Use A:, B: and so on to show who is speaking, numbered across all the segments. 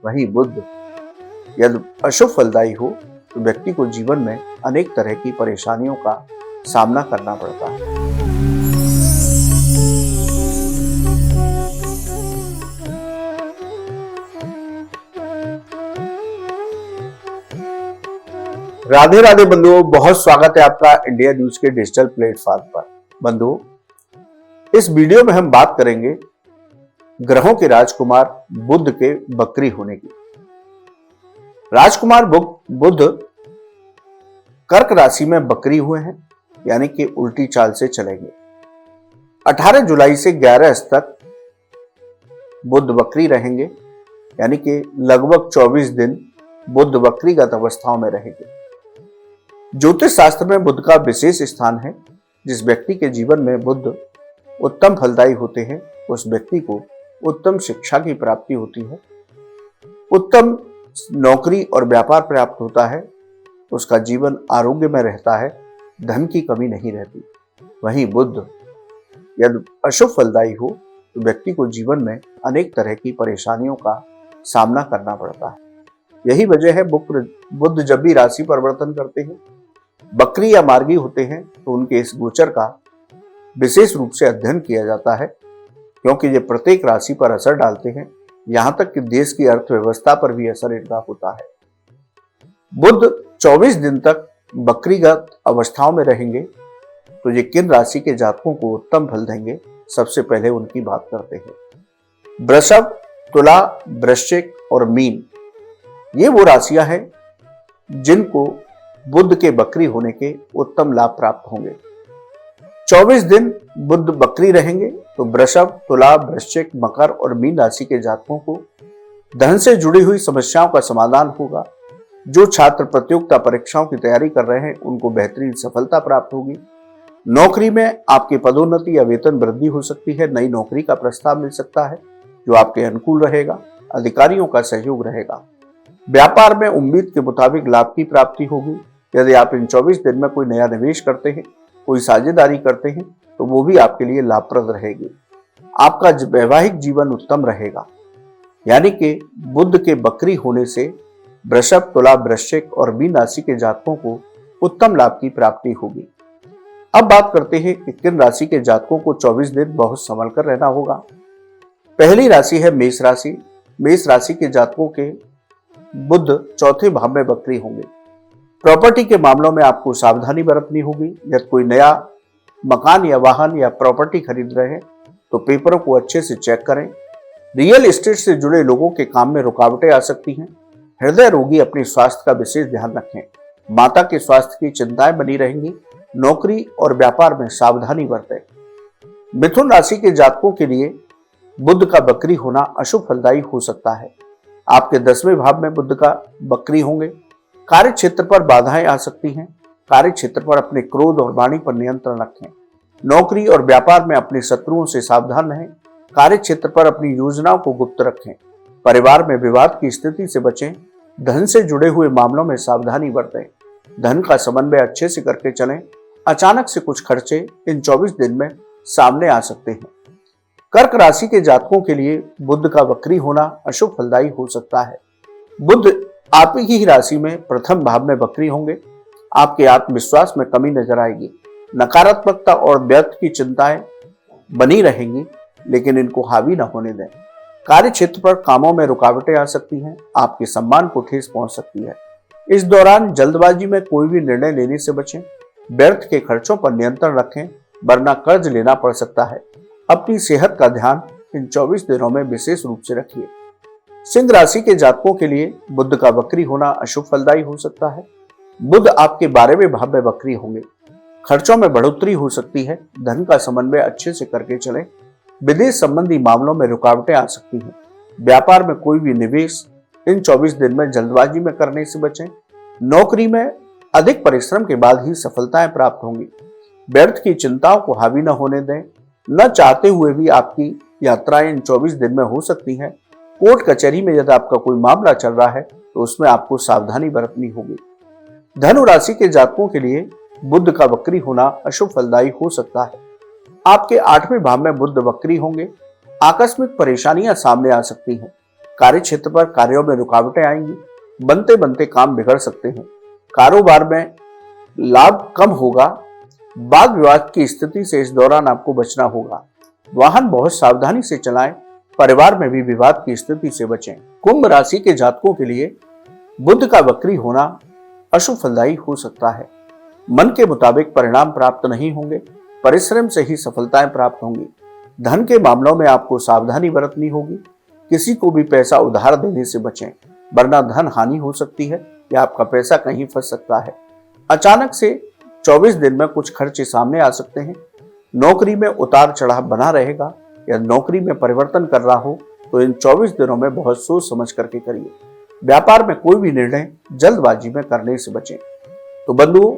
A: वहीं बुध यदि अशुभ फलदायी हो तो व्यक्ति को जीवन में अनेक तरह की परेशानियों का सामना करना पड़ता है। राधे राधे बंधुओं, बहुत स्वागत है आपका इंडिया न्यूज के डिजिटल प्लेटफॉर्म पर। बंधुओं, इस वीडियो में हम बात करेंगे ग्रहों के राजकुमार बुध के बकरी होने की। राजकुमार बुध कर्क राशि में बकरी हुए हैं, यानी कि उल्टी चाल से चलेंगे। 18 जुलाई से 11 तक बुध बकरी रहेंगे, यानी कि लगभग 24 दिन बुध बकरीगत अवस्थाओं में रहेंगे। ज्योतिष शास्त्र में बुध का विशेष स्थान है। जिस व्यक्ति के जीवन में बुध उत्तम फलदायी होते हैं, उस व्यक्ति को उत्तम शिक्षा की प्राप्ति होती है, उत्तम नौकरी और व्यापार प्राप्त होता है, उसका जीवन आरोग्य में रहता है, धन की कमी नहीं रहती। वहीं बुध यदि अशुभ फलदायी हो तो व्यक्ति को जीवन में अनेक तरह की परेशानियों का सामना करना पड़ता है। यही वजह है बुध जब भी राशि परिवर्तन करते हैं, बकरी या मार्गी होते हैं, तो उनके इस गोचर का विशेष रूप से अध्ययन किया जाता है, क्योंकि ये प्रत्येक राशि पर असर डालते हैं। यहां तक कि देश की अर्थव्यवस्था पर भी असर इनका होता है। बुध 24 दिन तक बकरीगत अवस्थाओं में रहेंगे, तो ये किन राशि के जातकों को उत्तम फल देंगे, सबसे पहले उनकी बात करते हैं। वृषभ, तुला, वृश्चिक और मीन, ये वो राशियां हैं जिनको बुध के बकरी होने के उत्तम लाभ प्राप्त होंगे। 24 दिन बुध बकरी रहेंगे, तो वृषभ, तुला, वृश्चिक, मकर और मीन राशि के जातकों को धन से जुड़ी हुई समस्याओं का समाधान होगा। जो छात्र प्रतियोगिता परीक्षाओं की तैयारी कर रहे हैं, उनको बेहतरीन सफलता प्राप्त होगी। नौकरी में आपकी पदोन्नति या वेतन वृद्धि हो सकती है। नई नौकरी का प्रस्ताव मिल सकता है जो आपके अनुकूल रहेगा। अधिकारियों का सहयोग रहेगा। व्यापार में उम्मीद के मुताबिक लाभ की प्राप्ति होगी। यदि आप इन 24 दिन में कोई नया निवेश करते हैं, कोई साझेदारी करते हैं, तो वो भी आपके लिए लाभप्रद रहेगी। आपका वैवाहिक जीवन उत्तम रहेगा। यानी कि बुध के बकरी होने से वृषभ, तुला, वृश्चिक और मीन राशि के जातकों को उत्तम लाभ की प्राप्ति होगी। अब बात करते हैं कि किन राशि के जातकों को 24 दिन बहुत संभल कर रहना होगा। पहली राशि है मेष राशि। मेष राशि के जातकों के बुध चौथे भाव में बकरी होंगे। प्रॉपर्टी के मामलों में आपको सावधानी बरतनी होगी। यदि कोई नया मकान या वाहन या प्रॉपर्टी खरीद रहे हैं, तो पेपरों को अच्छे से चेक करें। रियल एस्टेट से जुड़े लोगों के काम में रुकावटें आ सकती हैं। हृदय रोगी अपने स्वास्थ्य का विशेष ध्यान रखें। माता के स्वास्थ्य की चिंताएं बनी रहेंगी। नौकरी और व्यापार में सावधानी बरतें। मिथुन राशि के जातकों के लिए बुध का बकरी होना अशुभ फलदायी हो सकता है। आपके 10वें भाव में बुध का बकरी होंगे। कार्य क्षेत्र पर बाधाएं आ सकती हैं। कार्य क्षेत्र पर अपने क्रोध और वाणी पर नियंत्रण रखें। नौकरी और व्यापार में अपने शत्रुओं से सावधान रहें। कार्य क्षेत्र पर अपनी योजनाओं को गुप्त रखें। परिवार में विवाद की स्थिति से बचें। धन से जुड़े हुए मामलों में सावधानी बरतें। धन का समन्वय अच्छे से करके चलें। अचानक से कुछ खर्चे इन 24 दिन में सामने आ सकते हैं। कर्क राशि के जातकों के लिए बुध का बकरी होना अशुभ फलदायी हो सकता है। बुध आप ही राशि में प्रथम भाव में बकरी होंगे। आपके आत्मविश्वास में कमी नजर आएगी। नकारात्मकता और व्यर्थ की चिंताएं बनी रहेंगी, लेकिन इनको हावी न होने दें। कार्य क्षेत्र पर कामों में रुकावटें आ सकती हैं। आपके सम्मान को ठेस पहुंच सकती है। इस दौरान जल्दबाजी में कोई भी निर्णय लेने से बचें। व्यर्थ के खर्चों पर नियंत्रण रखें, वरना कर्ज लेना पड़ सकता है। अपनी सेहत का ध्यान इन 24 दिनों में विशेष रूप से रखिए। सिंह राशि के जातकों के लिए बुध का बकरी होना अशुभ फलदायी हो सकता है। बुध आपके 12वें भाव में बकरी होंगे। खर्चों में बढ़ोतरी हो सकती है। धन का समन्वय अच्छे से करके चलें। विदेश संबंधी मामलों में रुकावटें आ सकती हैं। व्यापार में कोई भी निवेश इन 24 दिन में जल्दबाजी में करने से बचें। नौकरी में अधिक परिश्रम के बाद ही सफलताएं प्राप्त होंगी। व्यर्थ की चिंताओं को हावी न होने दें। न चाहते हुए भी आपकी यात्राएं इन 24 दिन में हो सकती हैं। कोर्ट कचहरी में यदि आपका कोई मामला चल रहा है, तो उसमें आपको सावधानी बरतनी होगी। धनु राशि के जातकों के लिए बुध का बकरी होना अशुभ फलदायी हो सकता है। आपके 8वें भाव में बुध बकरी होंगे। आकस्मिक परेशानियां सामने आ सकती हैं। कार्य क्षेत्र पर कार्यों में रुकावटें आएंगी, बनते बनते काम बिगड़ सकते हैं। कारोबार में लाभ कम होगा। वाद विवाद की स्थिति से इस दौरान आपको बचना होगा। वाहन बहुत सावधानी से चलाएं। परिवार में भी विवाद की स्थिति से बचें। कुंभ राशि के जातकों के लिए बुध का वक्री होना अशुभ फलदायी हो सकता है। मन के मुताबिक परिणाम प्राप्त नहीं होंगे। परिश्रम से ही सफलताएं प्राप्त होंगी। धन के मामलों में आपको सावधानी बरतनी होगी। किसी को भी पैसा उधार देने से बचें, वरना धन हानि हो सकती है या आपका पैसा कहीं फंस सकता है। अचानक से 24 दिन में कुछ खर्चे सामने आ सकते हैं। नौकरी में उतार चढ़ाव बना रहेगा या नौकरी में परिवर्तन कर रहा हो तो इन 24 दिनों में बहुत सोच समझ करके करिए। व्यापार में कोई भी निर्णय जल्दबाजी में करने से बचें। तो बंधुओं,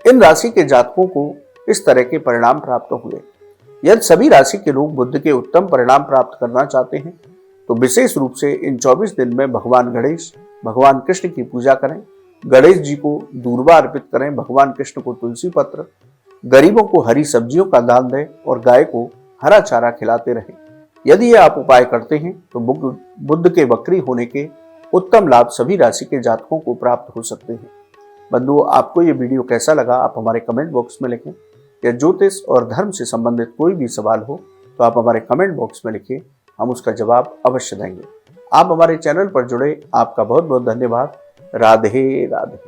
A: इन राशि के जातकों को इस तरह के परिणाम प्राप्त हुए। यदि सभी राशि के लोग बुध के उत्तम परिणाम प्राप्त करना चाहते हैं तो विशेष रूप से इन 24 दिन में भगवान गणेश, भगवान कृष्ण की पूजा करें। गणेश जी को दूर्वा अर्पित करें, भगवान कृष्ण को तुलसी पत्र, गरीबों को हरी सब्जियों का दान दें और गाय को हरा चारा खिलाते रहें। यदि ये आप उपाय करते हैं तो बुध के वक्री होने के उत्तम लाभ सभी राशि के जातकों को प्राप्त हो सकते हैं। बंधुओं, आपको ये वीडियो कैसा लगा आप हमारे कमेंट बॉक्स में लिखें। या ज्योतिष और धर्म से संबंधित कोई भी सवाल हो तो आप हमारे कमेंट बॉक्स में लिखिए, हम उसका जवाब अवश्य देंगे। आप हमारे चैनल पर जुड़े, आपका बहुत बहुत धन्यवाद। राधे राधे।